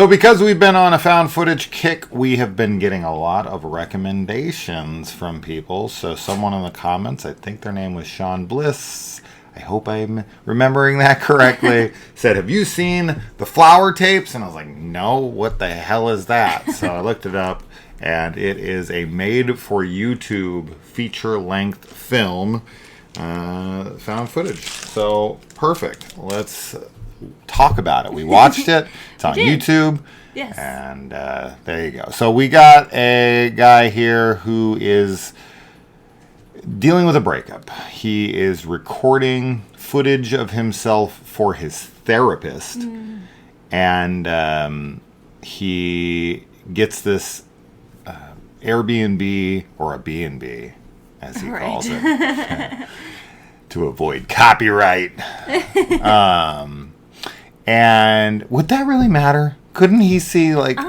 So because we've been on a found footage kick, we have been getting a lot of recommendations from people. So someone in the comments, I think their name was Shawn Bliss, I hope I'm remembering that correctly, said, have you seen the Flower Tapes? And I was like, no, what the hell is that? So I looked it up, and it is a made-for-YouTube feature-length film, found footage. So perfect. Let's talk about it. We watched it. It's on YouTube. Yes. And there you go. So we got a guy here who is dealing with a breakup. He is recording footage of himself for his therapist. And he gets this Airbnb, or a B&B, as he calls it, to avoid copyright. And would that really matter? Couldn't he see, like,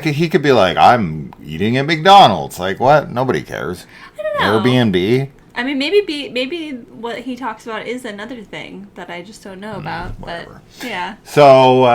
he could be like, I'm eating at McDonald's. Like, what? Nobody cares. I don't know. Airbnb? I mean, maybe what he talks about is another thing that I just don't know about. Whatever. But, yeah. So,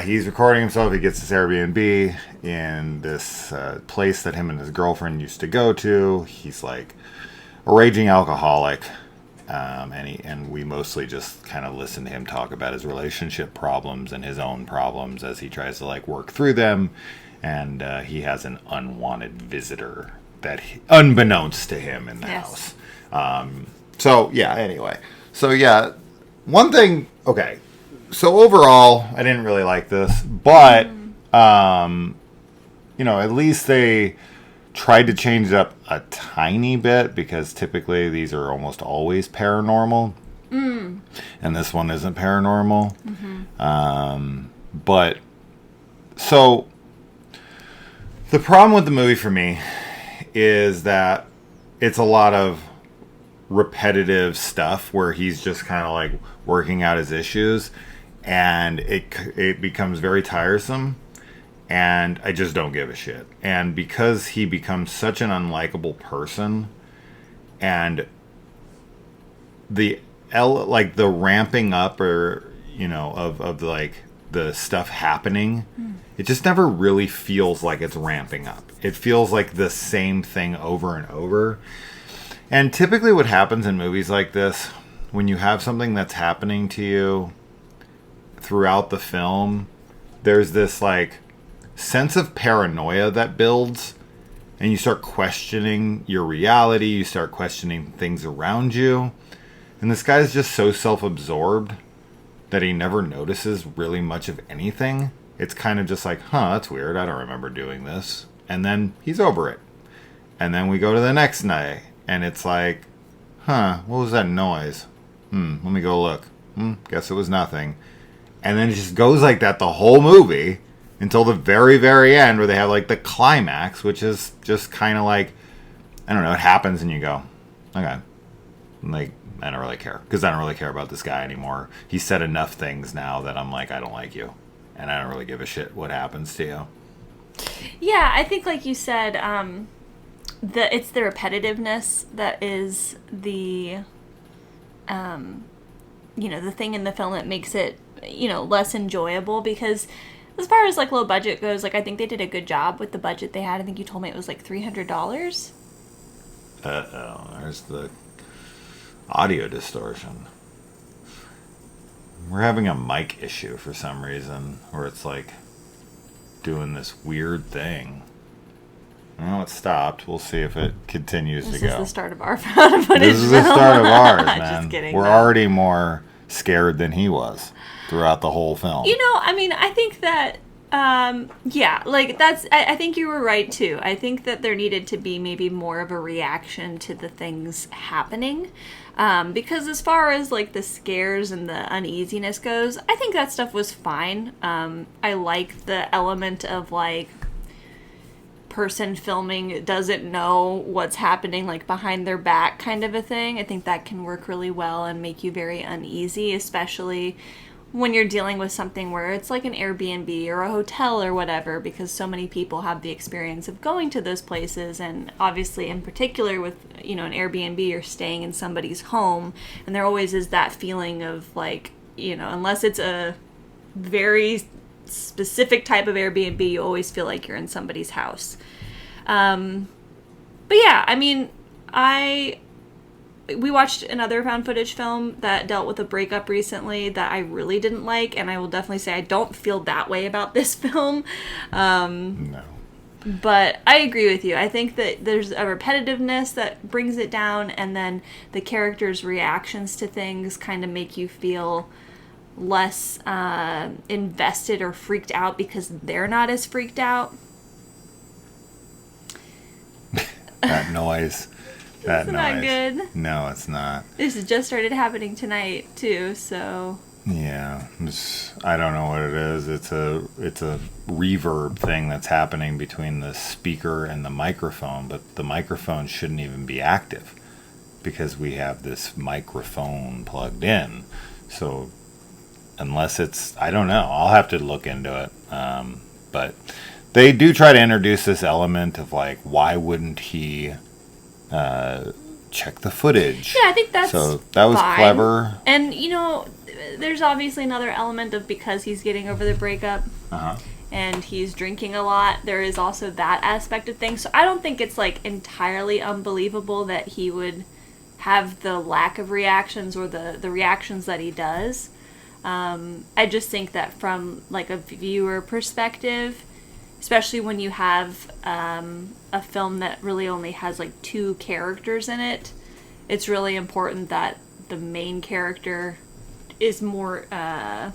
he's recording himself. He gets this Airbnb in this place that him and his girlfriend used to go to. He's, like, a raging alcoholic. And we mostly just kind of listen to him talk about his relationship problems and his own problems as he tries to, like, work through them. And he has an unwanted visitor that, unbeknownst to him, in the house. Anyway. So, one thing, okay. So, overall, I didn't really like this. But, at least they tried to change it up a tiny bit, because typically these are almost always paranormal. And this one isn't paranormal. But, so, the problem with the movie for me is that it's a lot of repetitive stuff where he's just kind of like working out his issues, and it becomes very tiresome, and I just don't give a shit. And because he becomes such an unlikable person, and the ramping up, or of like the stuff happening, it just never really feels like it's ramping up. It feels like the same thing over and over. And typically what happens in movies like this, when you have something that's happening to you throughout the film, there's this like sense of paranoia that builds, and you start questioning your reality, you start questioning things around you. And this guy's just so self-absorbed that he never notices really much of anything. It's kind of just like, that's weird, I don't remember doing this. And then he's over it. And then we go to the next night, and it's like, what was that noise? Let me go look. Guess it was nothing. And then it just goes like that the whole movie until the very, very end, where they have like the climax, which is just kind of like, I don't know, it happens and you go, okay. Like, I don't really care, because I don't really care about this guy anymore. He said enough things now that I'm like, I don't like you. And I don't really give a shit what happens to you. Yeah, I think like you said, it's the repetitiveness that is the thing in the film that makes it, less enjoyable, because as far as like low budget goes, like I think they did a good job with the budget they had. I think you told me it was like $300. There's the audio distortion. We're having a mic issue for some reason, where it's like doing this weird thing. Well, it stopped. We'll see if it continues to go. This is the start of our found footage. This is the start of ours, man. Just kidding. We're already more scared than he was throughout the whole film. I think that, I think you were right, too. I think that there needed to be maybe more of a reaction to the things happening. Because as far as, like, the scares and the uneasiness goes, I think that stuff was fine. I like the element of, like, person filming doesn't know what's happening, like, behind their back kind of a thing. I think that can work really well and make you very uneasy, especially when you're dealing with something where it's like an Airbnb or a hotel or whatever, because so many people have the experience of going to those places. And obviously, in particular with, an Airbnb, you're staying in somebody's home, and there always is that feeling of like, unless it's a very specific type of Airbnb, you always feel like you're in somebody's house. But yeah, I mean, we watched another found footage film that dealt with a breakup recently that I really didn't like, and I will definitely say I don't feel that way about this film. No. But I agree with you. I think that there's a repetitiveness that brings it down, and then the characters' reactions to things kind of make you feel less invested or freaked out because they're not as freaked out. That noise. That It's noise. not good. No, it's not. This has just started happening tonight too, so Yeah, I don't know what it is. It's a reverb thing that's happening between the speaker and the microphone, but the microphone shouldn't even be active because we have this microphone plugged in. So unless it's, I don't know. I'll have to look into it. But they do try to introduce this element of like, why wouldn't he check the footage? yeah, I think that's So that was fine. clever. And there's obviously another element of because he's getting over the breakup Uh-huh. and he's drinking a lot. There is also that aspect of things. So I don't think it's like entirely unbelievable that he would have the lack of reactions or the reactions that he does. I just think that from like a viewer perspective, especially when you have a film that really only has like 2 characters in it, it's really important that the main character is more, I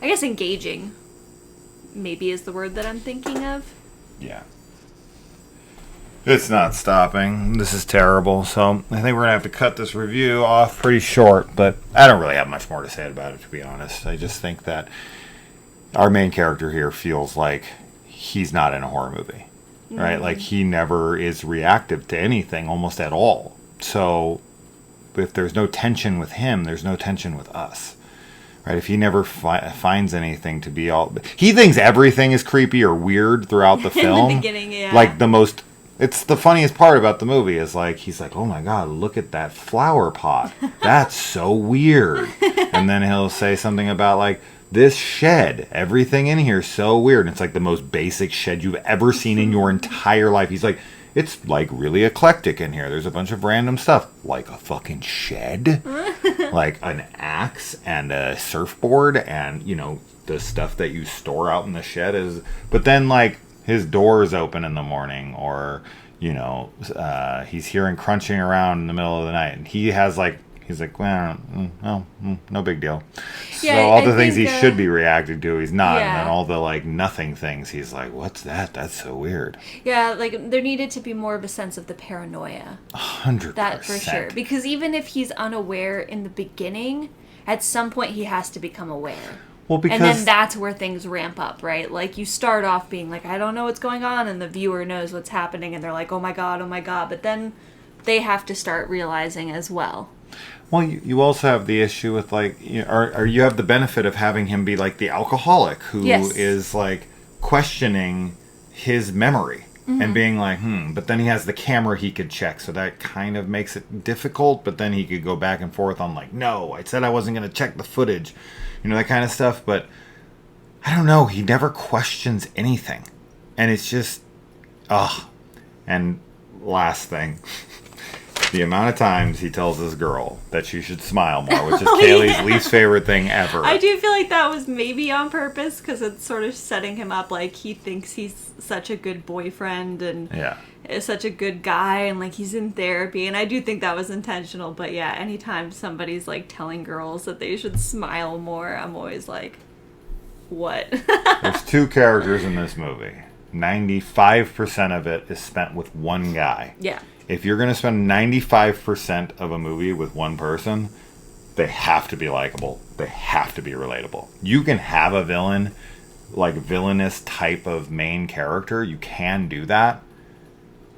guess, engaging, maybe is the word that I'm thinking of. Yeah. It's not stopping. This is terrible. So I think we're going to have to cut this review off pretty short, but I don't really have much more to say about it, to be honest. I just think that our main character here feels like he's not in a horror movie, right? Mm-hmm. Like he never is reactive to anything almost at all. So if there's no tension with him, there's no tension with us. Right? If he never finds anything to be all... He thinks everything is creepy or weird throughout the film. In the beginning, yeah. Like the most... It's the funniest part about the movie is like, he's like, oh my God, look at that flower pot. That's so weird. And then he'll say something about like, this shed, everything in here is so weird. And it's like the most basic shed you've ever seen in your entire life. He's like, it's like really eclectic in here. There's a bunch of random stuff, like a fucking shed, like an axe and a surfboard, and the stuff that you store out in the shed is. But then like his door is open in the morning, or he's hearing crunching around in the middle of the night, and he's like, well, no big deal. Yeah, so all I the things he think, should be reacting to, he's not. yeah. And then all the like nothing things, he's like, what's that? That's so weird. Yeah, like there needed to be more of a sense of the paranoia. 100%. That for sure. Because even if he's unaware in the beginning, at some point he has to become aware. Well, because... And then that's where things ramp up, right? Like you start off being like, I don't know what's going on, and the viewer knows what's happening, and they're like, oh my God. But then they have to start realizing as well. Well, you also have the issue with like, or you have the benefit of having him be like the alcoholic who is like questioning his memory and being like, but then he has the camera he could check, so that kind of makes it difficult. But then he could go back and forth on like, no, I said I wasn't going to check the footage, that kind of stuff. But I don't know, he never questions anything, and it's just, And last thing. The amount of times he tells this girl that she should smile more, which is Kaylee's least favorite thing ever. I do feel like that was maybe on purpose, because it's sort of setting him up like he thinks he's such a good boyfriend and is such a good guy, and like he's in therapy, and I do think that was intentional. But yeah, anytime somebody's like telling girls that they should smile more, I'm always like, what? There's 2 characters in this movie. 95% of it is spent with one guy. Yeah. If you're going to spend 95% of a movie with one person, they have to be likable. They have to be relatable. You can have a villain, like villainous type of main character. You can do that.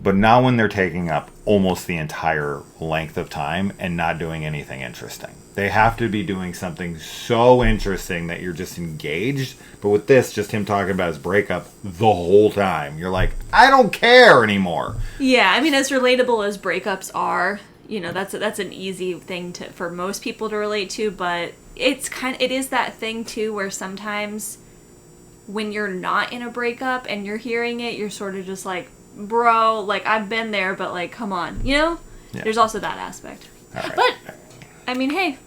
But not when they're taking up almost the entire length of time and not doing anything interesting. They have to be doing something so interesting that you're just engaged. But with this, just him talking about his breakup the whole time, you're like, I don't care anymore. Yeah, I mean, as relatable as breakups are, that's an easy thing for most people to relate to. But it is that thing too, where sometimes when you're not in a breakup and you're hearing it, you're sort of just like, bro, like, I've been there, but, like, come on, you know? Yeah. There's also that aspect. Right. But, I mean, hey,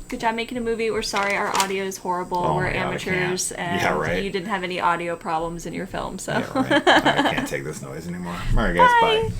good job making a movie. We're sorry our audio is horrible. We're amateurs, and you didn't have any audio problems in your film, so. Yeah, right. I can't take this noise anymore. All right, guys, bye.